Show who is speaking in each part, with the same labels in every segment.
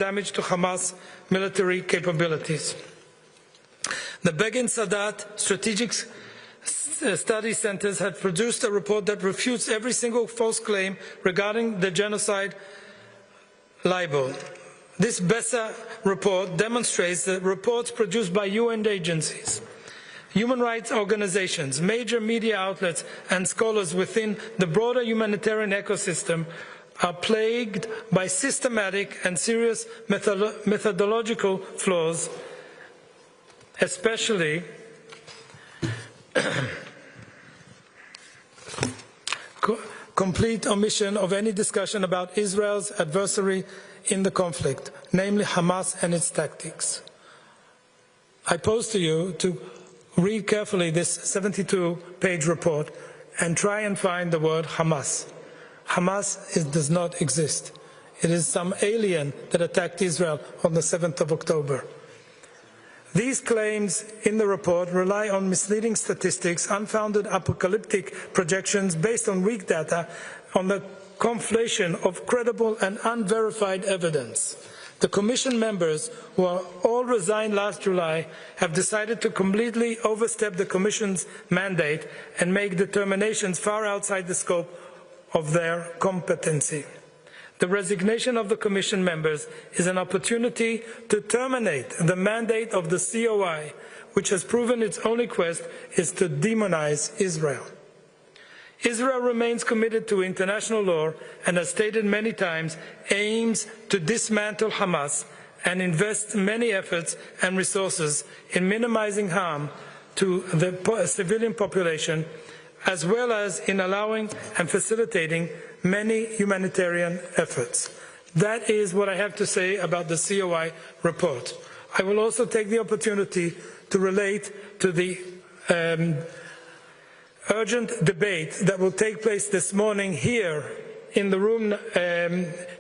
Speaker 1: damage to Hamas military capabilities. The Begin Sadat Strategic Study Centers have produced a report that refutes every single false claim regarding the genocide libel. This BESA report demonstrates that reports produced by UN agencies, human rights organizations, major media outlets, and scholars within the broader humanitarian ecosystem are plagued by systematic and serious methodological flaws, especially complete omission of any discussion about Israel's adversary in the conflict, namely Hamas and its tactics. I pose to you to read carefully this 72-page report and try and find the word Hamas. Hamas does not exist. It is some alien that attacked Israel on the 7th of October. These claims in the report rely on misleading statistics, unfounded apocalyptic projections based on weak data, on the conflation of credible and unverified evidence. The Commission members, who are all resigned last July, have decided to completely overstep the Commission's mandate and make determinations far outside the scope of their competency. The resignation of the Commission members is an opportunity to terminate the mandate of the COI, which has proven its only quest is to demonize Israel. Israel remains committed to international law and, as stated many times, aims to dismantle Hamas and invests many efforts and resources in minimizing harm to the civilian population, as well as in allowing and facilitating many humanitarian efforts. That is what I have to say about the COI report. I will also take the opportunity to relate to the urgent debate that will take place this morning here in the room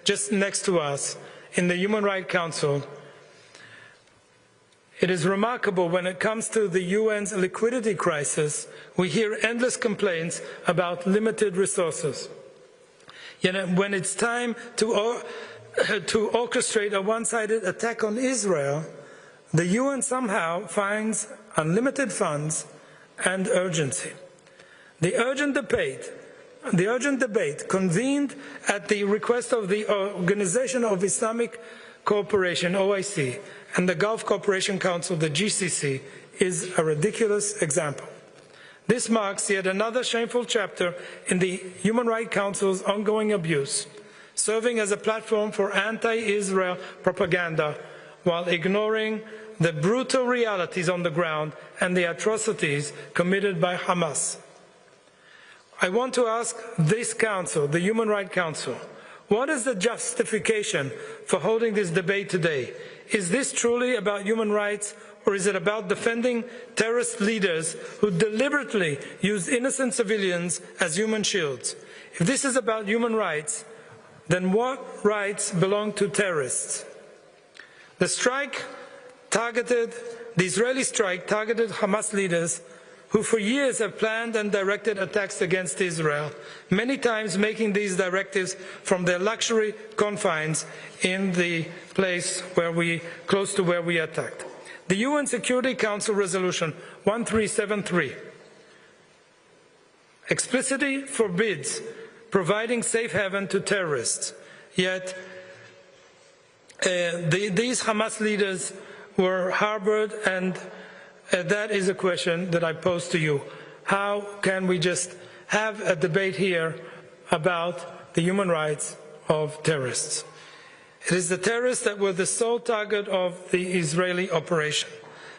Speaker 1: just next to us in the Human Rights Council. It is remarkable when it comes to the UN's liquidity crisis, we hear endless complaints about limited resources. Yet when it's time to orchestrate a one-sided attack on Israel, the UN somehow finds unlimited funds and urgency. The urgent debate convened at the request of the Organization of Islamic Cooperation, OIC, and the Gulf Cooperation Council, the GCC, is a ridiculous example. This marks yet another shameful chapter in the Human Rights Council's ongoing abuse, serving as a platform for anti-Israel propaganda while ignoring the brutal realities on the ground and the atrocities committed by Hamas. I want to ask this council, the Human Rights Council, what is the justification for holding this debate today? Is this truly about human rights, or is it about defending terrorist leaders who deliberately use innocent civilians as human shields? If this is about human rights, then what rights belong to terrorists? The Israeli strike targeted Hamas leaders who for years have planned and directed attacks against Israel, many times making these directives from their luxury confines in the place close to where we attacked. The UN Security Council Resolution 1373 explicitly forbids providing safe haven to terrorists, yet these Hamas leaders were harbored, and that is a question that I pose to you. How can we just have a debate here about the human rights of terrorists? It is the terrorists that were the sole target of the Israeli operation.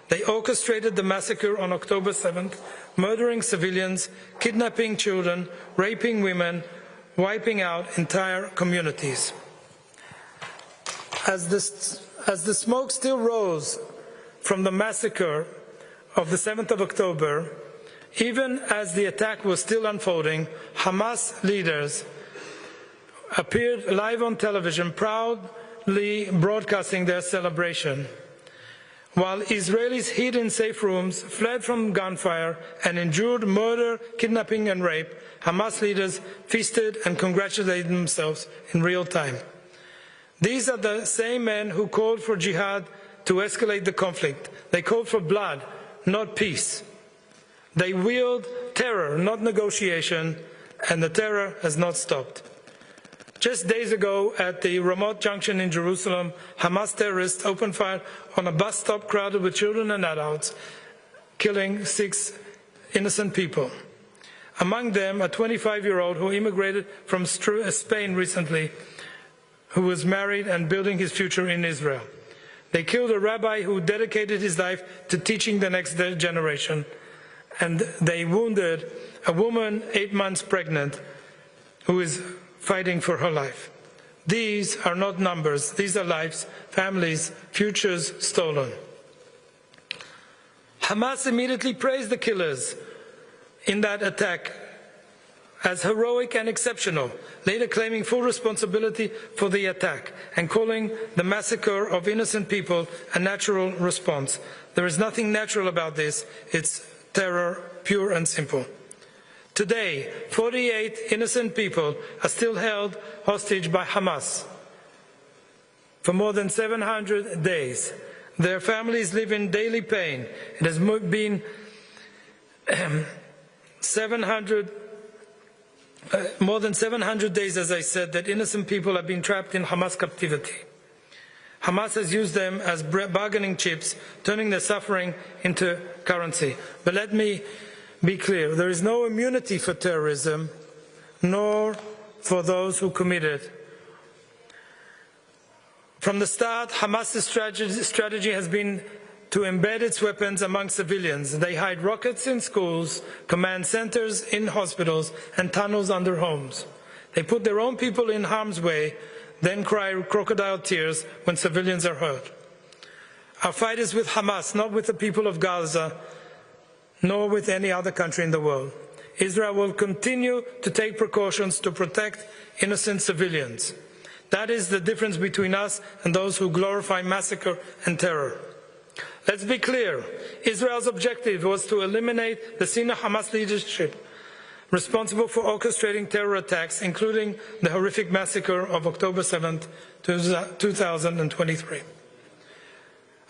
Speaker 1: They orchestrated the massacre on October 7th, murdering civilians, kidnapping children, raping women, wiping out entire communities. As the smoke still rose from the massacre of the 7th of October, even as the attack was still unfolding, Hamas leaders appeared live on television, proudly broadcasting their celebration. While Israelis hid in safe rooms, fled from gunfire, and endured murder, kidnapping, and rape, Hamas leaders feasted and congratulated themselves in real time. These are the same men who called for jihad to escalate the conflict. They called for blood, not peace. They wield terror, not negotiation, and the terror has not stopped. Just days ago, at the Ramot Junction in Jerusalem, Hamas terrorists opened fire on a bus stop crowded with children and adults, killing 6 innocent people. Among them, a 25-year-old who immigrated from Spain recently, who was married and building his future in Israel. They killed a rabbi who dedicated his life to teaching the next generation, and they wounded a woman 8 months pregnant who is fighting for her life. These are not numbers, these are lives, families, futures stolen. Hamas immediately praised the killers in that attack as heroic and exceptional, later claiming full responsibility for the attack and calling the massacre of innocent people a natural response. There is nothing natural about this, it's terror, pure and simple. Today, 48 innocent people are still held hostage by Hamas for more than 700 days. Their families live in daily pain. It has been more than 700 days, as I said, that innocent people have been trapped in Hamas captivity. Hamas has used them as bargaining chips, turning their suffering into currency. But let me be clear, there is no immunity for terrorism, nor for those who commit it. From the start, Hamas's strategy has been to embed its weapons among civilians. They hide rockets in schools, command centers in hospitals, and tunnels under homes. They put their own people in harm's way, then cry crocodile tears when civilians are hurt. Our fight is with Hamas, not with the people of Gaza, nor with any other country in the world. Israel will continue to take precautions to protect innocent civilians. That is the difference between us and those who glorify massacre and terror. Let's be clear, Israel's objective was to eliminate the senior Hamas leadership responsible for orchestrating terror attacks, including the horrific massacre of October 7th, 2023.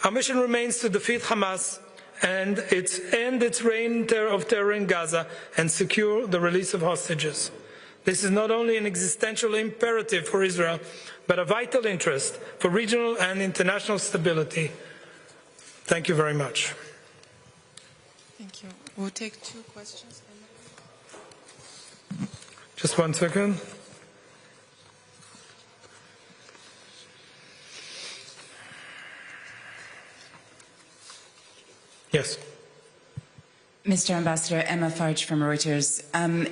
Speaker 1: Our mission remains to defeat Hamas and end its reign of terror in Gaza and secure the release of hostages. This is not only an existential imperative for Israel, but a vital interest for regional and international stability. Thank you very much.
Speaker 2: Thank you. We'll take 2 questions.
Speaker 1: Just 1 second. Yes.
Speaker 3: Mr. Ambassador, Emma Farge from Reuters.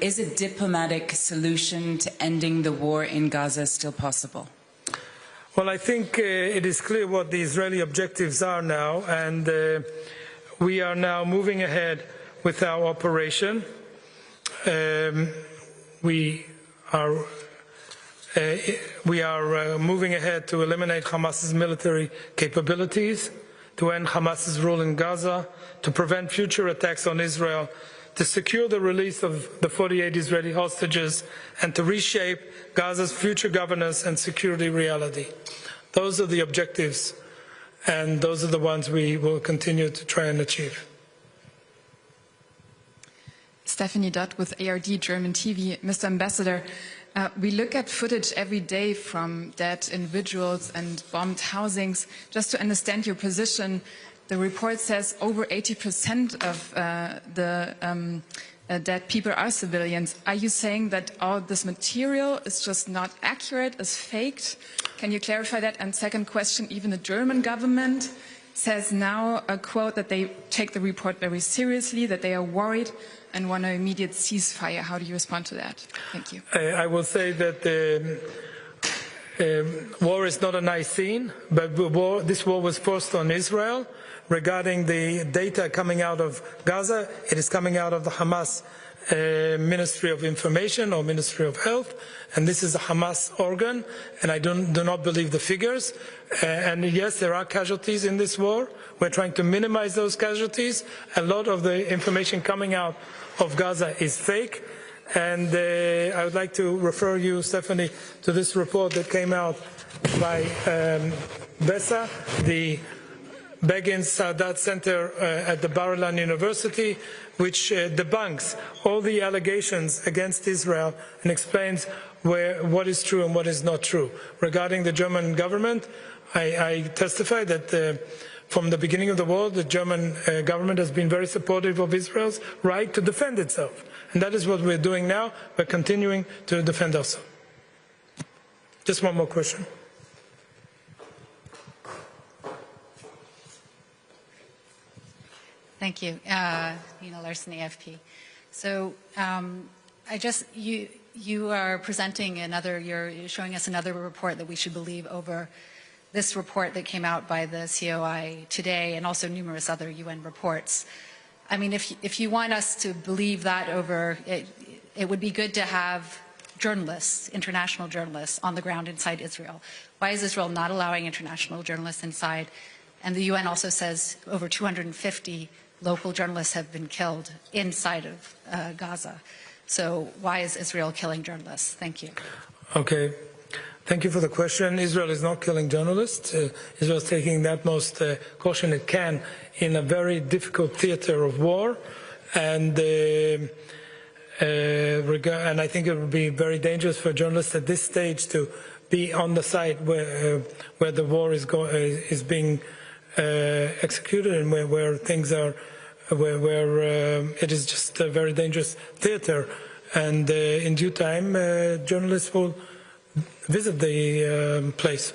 Speaker 3: Is a diplomatic solution to ending the war in Gaza still possible?
Speaker 1: Well, I think it is clear what the Israeli objectives are now, and we are now moving ahead with our operation. We are moving ahead to eliminate Hamas's military capabilities, to end Hamas's rule in Gaza, to prevent future attacks on Israel, to secure the release of the 48 Israeli hostages, and to reshape Gaza's future governance and security reality. Those are the objectives, and those are the ones we will continue to try and achieve.
Speaker 2: Stephanie Dutt with ARD German TV. Mr. Ambassador, we look at footage every day from dead individuals and bombed housings. Just to understand your position, the report says over 80% of the dead people are civilians. Are you saying that all this material is just not accurate, is faked? Can you clarify that? And second question, even the German government says now, a quote, that they take the report very seriously, that they are worried and want an immediate ceasefire. How do you respond to that? Thank you.
Speaker 1: I will say that war is not a nice scene, but this war was forced on Israel. Regarding the data coming out of Gaza, it is coming out of the Hamas Ministry of Information or Ministry of Health, and this is a Hamas organ, and I do not believe the figures. And yes, there are casualties in this war. We're trying to minimize those casualties. A lot of the information coming out of Gaza is fake, and I would like to refer you, Stephanie, to this report that came out by Bessa, the Begin Sadat Center at the Bar-Ilan University, which debunks all the allegations against Israel and explains what is true and what is not true. Regarding the German government, I testify that from the beginning of the war, the German government has been very supportive of Israel's right to defend itself. And that is what we're doing now. We're continuing to defend ourselves. Just one more question.
Speaker 4: Thank you. Nina Larson, AFP. So you are presenting you're showing us another report that we should believe over this report that came out by the COI today and also numerous other UN reports. I mean, if you want us to believe that over, it would be good to have journalists, international journalists on the ground inside Israel. Why is Israel not allowing international journalists inside? And the UN also says over 250 local journalists have been killed inside of Gaza. So why is Israel killing journalists? Thank you.
Speaker 1: Okay. Thank you for the question. Israel is not killing journalists. Israel is taking the utmost caution it can in a very difficult theater of war. And I think it would be very dangerous for journalists at this stage to be on the site where the war is being executed and where things are, where it is just a very dangerous theater. And in due time, journalists will visit the place.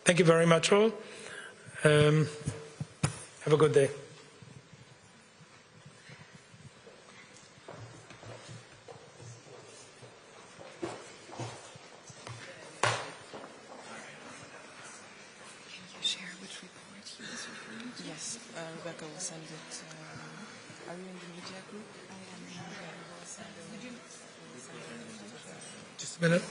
Speaker 1: Thank you very much, all. Have a good day.
Speaker 5: Yes, Rebecca will send it. Are you in the media group? I am.
Speaker 1: Just a minute.